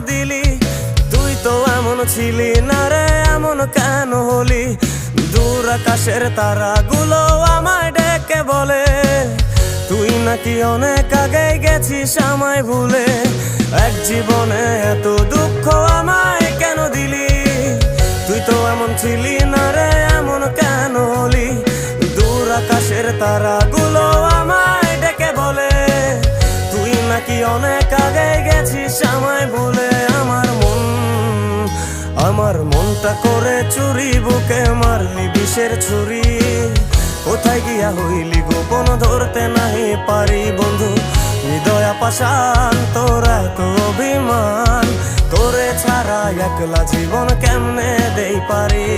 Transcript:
দিলি? তুই তো এমন ছিলি না রে, এমন কেন হলি? দূর আকাশের তারাগুলো আমায় ডেকে বলে তুই নাকি অনেক আগে গেছিস আমায় ভুলে। এক জীবনে এত দুঃখ আমায় কেন দিলি? তুই তো এমন ছিলি না রে, এমন কেন হলি? দূর আকাশের তারাগুলো আমায় ডেকে বলে তুই নাকি অনেক আগে গেছিস আমায় ভুলে। আমার মনটা করে চুরি, বুকে মারলি বিষের ছুরি। কোথায় গিয়া হইলি গোপন ধরতে নাহি পারি বন্ধু। হৃদয় পাষাণ তোর এত অভিমান, তোরে ছাড়া একলা জীবন কেমনে দেই পারি।